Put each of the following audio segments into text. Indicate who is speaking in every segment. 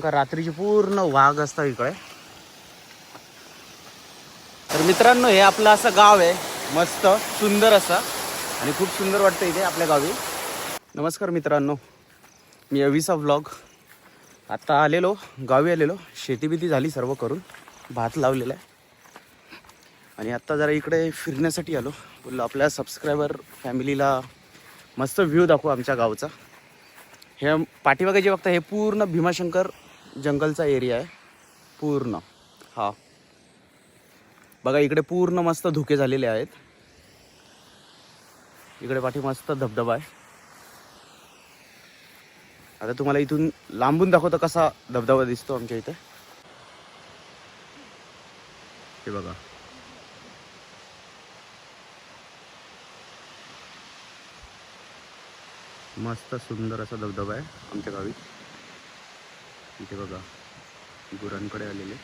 Speaker 1: का रात्रीची पूर्ण वाघ असतात इकडे. तर मित्रांनो, हे आपलं असं गाव आहे, मस्त सुंदर असं, आणि खूप सुंदर वाटतं इथे आपल्या गावी. नमस्कार मित्रांनो, मी अविसा व्लॉग. आत्ता आलेलो गावी, आलेलो शेतीबिती झाली सर्व करून, भात लावलेला आहे. आणि आत्ता जरा इकडे फिरण्यासाठी आलो. बोललो आपल्या सबस्क्रायबर फॅमिलीला मस्त व्ह्यू दाखवू आमच्या गावचा. हे पाठीमागे जे बघता हे पूर्ण भीमाशंकर जंगलचा एरिया आहे पूर्ण. हा बघा, इकडे पूर्ण मस्त धुके झालेले आहेत. इकडे पाठी मस्त धबधबा आहे. आता तुम्हाला इथून लांबून दाखवतो कसा धबधबा दिसतो आमच्या इथे. हे बघा, मस्त सुंदर असा धबधबा आहे आमच्या गावी. इथे बघा, गुरांकडे आलेले.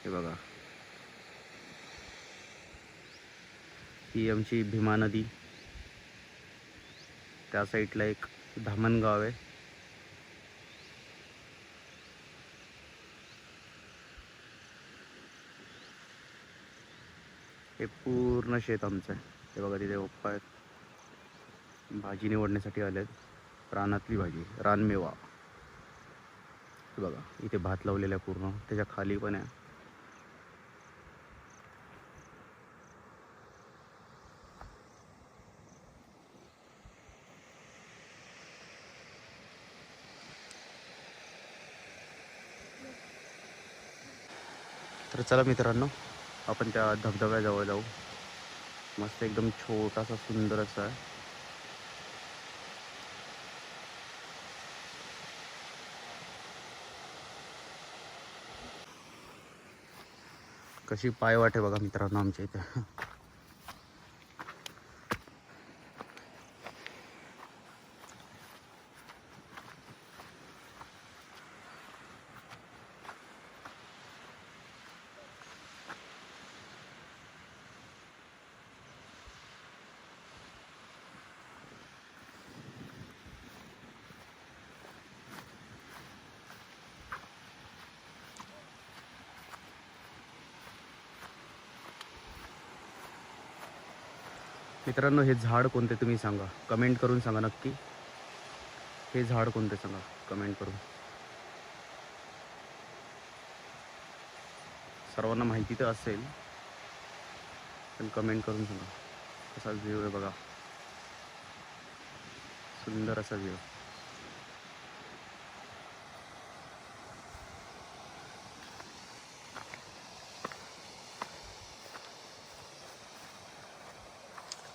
Speaker 1: हे बघा, ही आमची भीमा नदी. त्या साईडला एक धामणगाव आहे. हे पूर्ण शेत आमचं आहे. हे बघा, तिथे ओप्पा आहेत, भाजी निवडण्यासाठी आले आहेत. रानातली भाजी, रानमेवा. हे बघा, इथे भात लावलेला आहे पूर्ण, त्याच्या खाली पण आहे. तर चला मित्रांनो, आपण त्या धबधब्याजवळ जाऊ. मस्त एकदम छोटासा सुंदर असा आहे. कशी पाय वाटे बघा मित्रांनो आमच्या इथे. मित्रांनो, हे झाड कोणते तुम्ही सांगा, कमेंट करून सांगा नक्की. हे झाड कोणते सांगा कमेंट करून. सर्वांना माहिती तर असेल, पण कमेंट करून सांगा. कसा व्ह्यू आहे बघा, सुंदर असा व्ह्यू.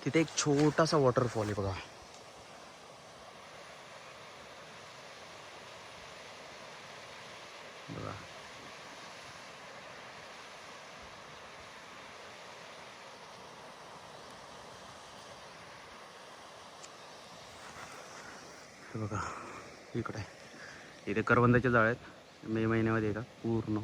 Speaker 1: तिथे एक छोटासा वॉटरफॉल आहे बघा. बघा, हे बघा इकडे. इथे करवंदाचे जाळ आहेत, मे महिन्यामध्ये येतात पूर्ण.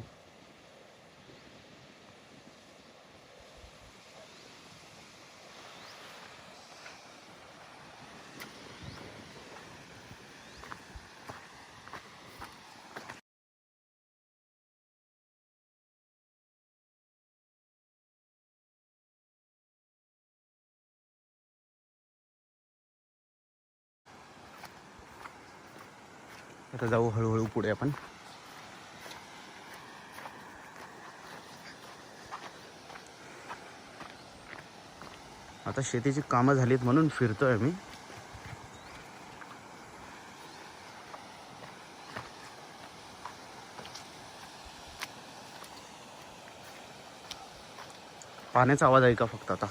Speaker 1: आता जाऊ हळूहळू पुढे आपण. आता शेतीची कामं झालीत म्हणून फिरतोय मी. पाण्याचा आवाज ऐका फक्त आता.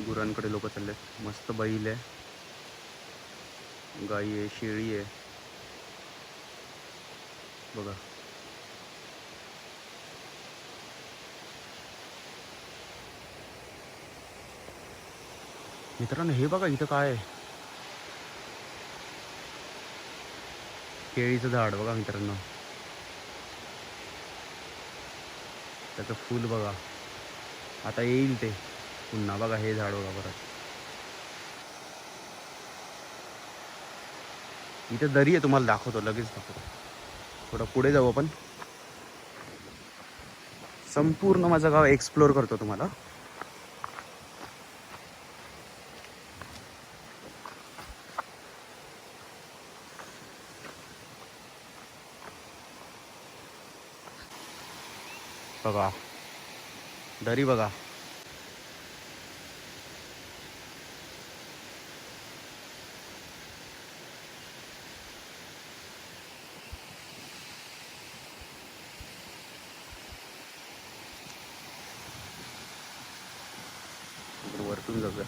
Speaker 1: गुरांकडे लोक चालले. मस्त बैल आहे, गाई आहे, शेळी आहे बघा. मित्रांनो हे बघा इथं काय आहे, केळीचं झाड बघा मित्रांनो. त्याचं फूल बघा, आता येईल ते पुन्हा. बघा हे झाड बघा परत. इथं दरी आहे, तुम्हाला दाखवतो, लगेच दाखवतो. थोडं पुढे जाऊ आपण. संपूर्ण माझं गाव एक्सप्लोर करतो तुम्हाला. बघा दरी बघा. वरतून जाऊया,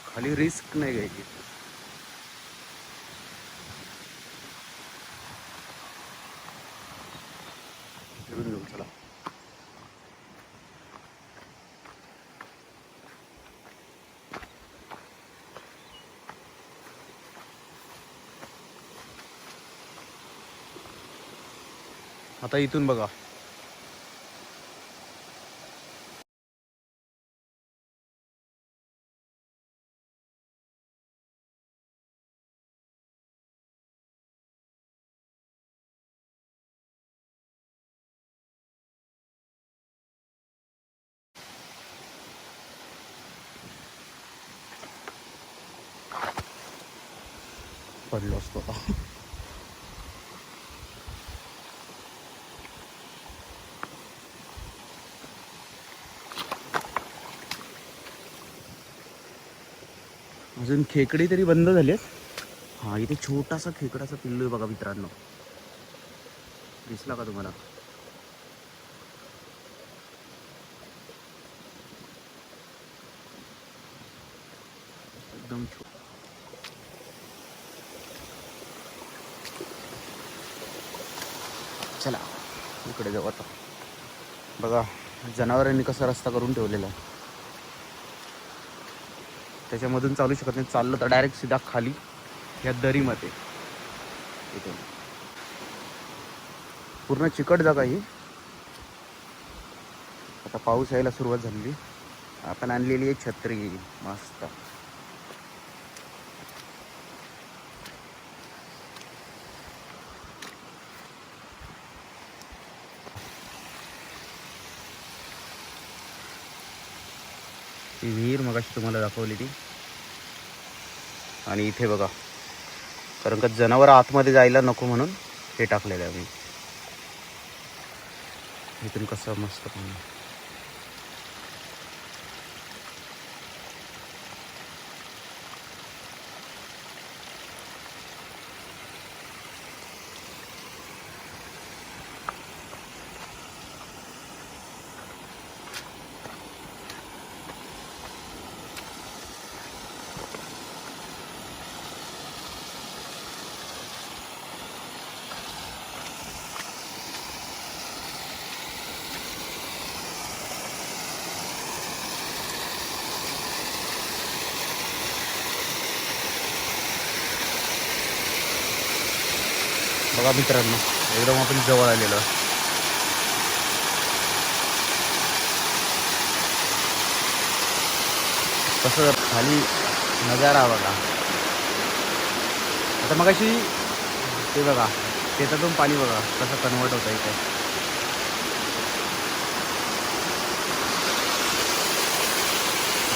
Speaker 1: खाली रिस्क नाही घ्यायची. फिरून जाऊ चला. आता इथून बघा, पडलो असतो आता. अजून खेकडे तरी बंद झालेत. हा इथे छोटासा खेकडाचा पिल्लू आहे बघा मित्रांनो, दिसला का तुम्हाला? एकदम चला इकडे जाऊ आता. बघा जनावरांनी कसा रस्ता करून ठेवलेला आहे, त्याच्यामधून चालू शकत नाही. चाललं तर डायरेक्ट सीधा खाली या दरीमध्ये. इथून पूर्ण चिकट जागा ही. आता पाऊस यायला सुरुवात झालेली. आपण आणलेली आहे छत्री मस्त. ती विहीर मगाशी तुम्हाला दाखवली ती. आणि इथे बघा, कारण का जनावर आतमध्ये जायला नको म्हणून हे टाकलेलं आहे मी. इथून कसं मस्त पाणी. बघा मित्रांनो एकदम आपण जवळ आलेलो. कसं खाली नजारा बघा. आता मगाशी ते बघा शेतातून पाणी बघा कसं कन्वर्ट होतं इथे.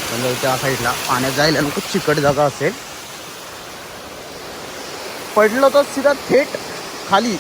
Speaker 1: म्हणजे त्या साईडला पाण्यात जायला नको, चिकट जागा असेल. पडलं तर सीधा थेट खाली.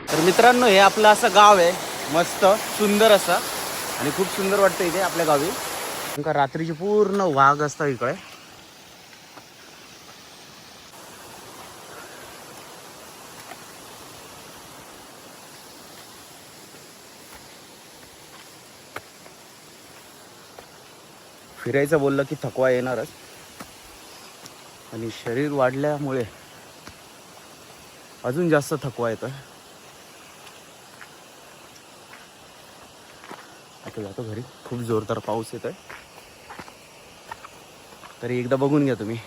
Speaker 1: तर मित्रांनो हे आपलं असं गाव आहे, मस्त सुंदर असं, आणि खूप सुंदर वाटतं इथे आपल्या गावी. का रात्रीची पूर्ण वाघ असतात इकडे. फिरायचं बोललं की थकवा येणारच, आणि शरीर वाढल्यामुळे अजून जास्त थकवा येतोय. आता जातो घरी, खूप जोरदार पाऊस येतोय, तरी एकदा बघून घ्या तुम्ही.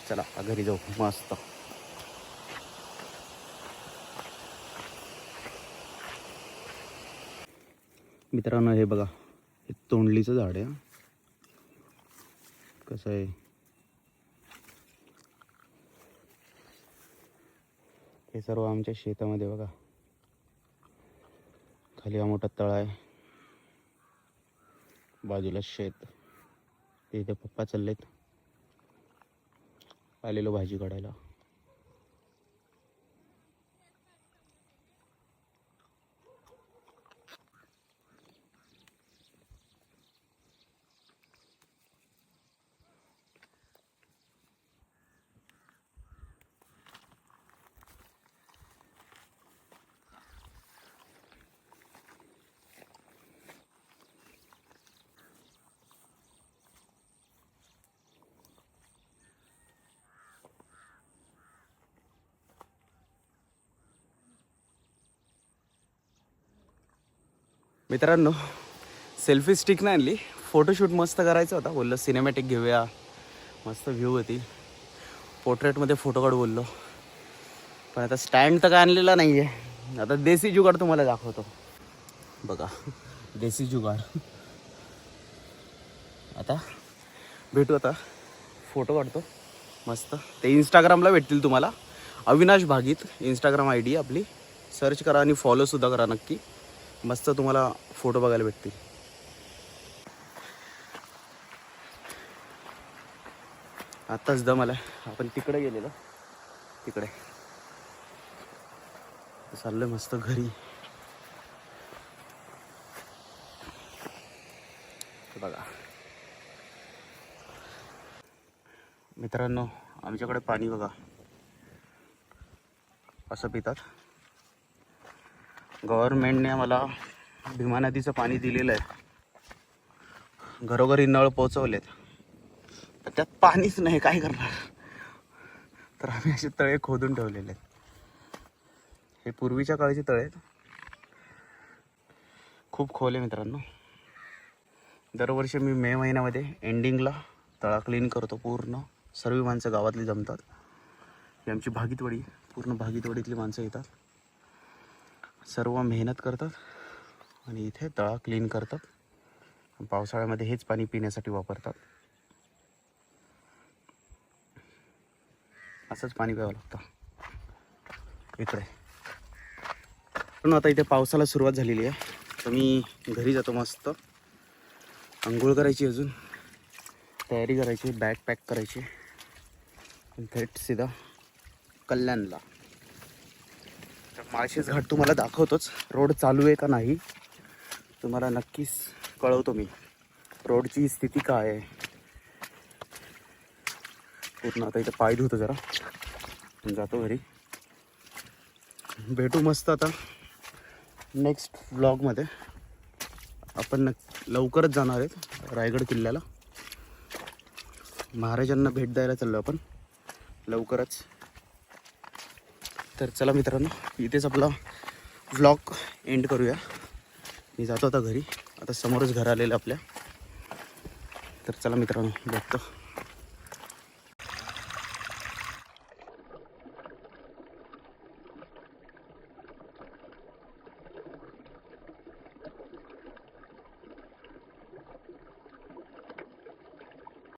Speaker 1: चला घरी जाऊ मस्त. मित्रांनो हे बघा, हे तोंडलीचं झाड आहे. कसं आहे, हे सर्व आमच्या शेतामध्ये बघा. खाली हा मोठा तळा आहे, बाजूला शेत. इथे पप्पा चाललेत, आलेलो भाजी काढायला. मित्रांनो सेल्फी स्टिक नाही आणली, फोटोशूट मस्त करायचा होता. बोललो सिनेमॅटिक घेऊया, मस्त व्ह्यू होती, पोर्ट्रेटमध्ये फोटो काढू बोललो. पण आता स्टँड तर काय आणलेला नाही आहे. आता देसी जुगाड तुम्हाला दाखवतो बघा, देसी जुगाड. आता भेटू, आता फोटो काढतो मस्त. ते इंस्टाग्रामला भेटतील तुम्हाला, अविनाश भागीत इंस्टाग्राम ID आपली. सर्च करा आणि फॉलोसुद्धा करा नक्की. मस्त तुम्हाला फोटो बघायला भेटतील. आत्ताच दम आला, आपण तिकडे गेलेलो, तिकडे चाललं मस्त घरी. बघा मित्रांनो, आमच्याकडे पाणी बघा असं पितात. गव्हर्नमेंटने आम्हाला भीमा नदीचं पाणी दिलेलं आहे, घरोघरी नळ पोचवलेत, तर त्यात पाणीच नाही, काय करणार. तर आम्ही असे तळे खोदून ठेवलेले आहेत. हे पूर्वीच्या काळचे तळे आहेत, खूप खोल आहे मित्रांनो. दरवर्षी मी मे महिन्यामध्ये एंडिंगला तळा क्लीन करतो पूर्ण. सर्व माणसं गावातली जमतात. ही आमची भागीतवाडी, पूर्ण भागीतवाडीतली माणसं येतात, सर्व मेहनत करतात आणि इथे तळा क्लीन करतात. पावसाळ्यामध्ये हेच पाणी पिण्यासाठी वापरतात. असंच पाणी प्यावं लागतं इकडे. पण आता इथे पावसाला सुरुवात झालेली आहे, तर मी घरी जातो. मस्त अंघोळ करायची, अजून तयारी करायची, बॅग पॅक करायची, थेट सीधा कल्याणला. तर माळशेज घाट तुम्हाला दाखवतोच. रोड चालू आहे का नाही तुम्हाला नक्कीच कळवतो मी, रोडची स्थिती काय आहे पूर्ण. आता इथं पाय धुतो जरा, जातो घरी. भेटू मस्त आता नेक्स्ट व्लॉगमध्ये. आपण लवकरच जाणार आहेत रायगड किल्ल्याला. महाराजांना भेट द्यायला चाललो आपण लवकरच. तर चला मित्रांनो, इथेच आपला व्लॉग एंड करूया. मी जातो आता घरी, आता समोरच घर आलेलं आपल्या. तर चला मित्रांनो, भेटतो.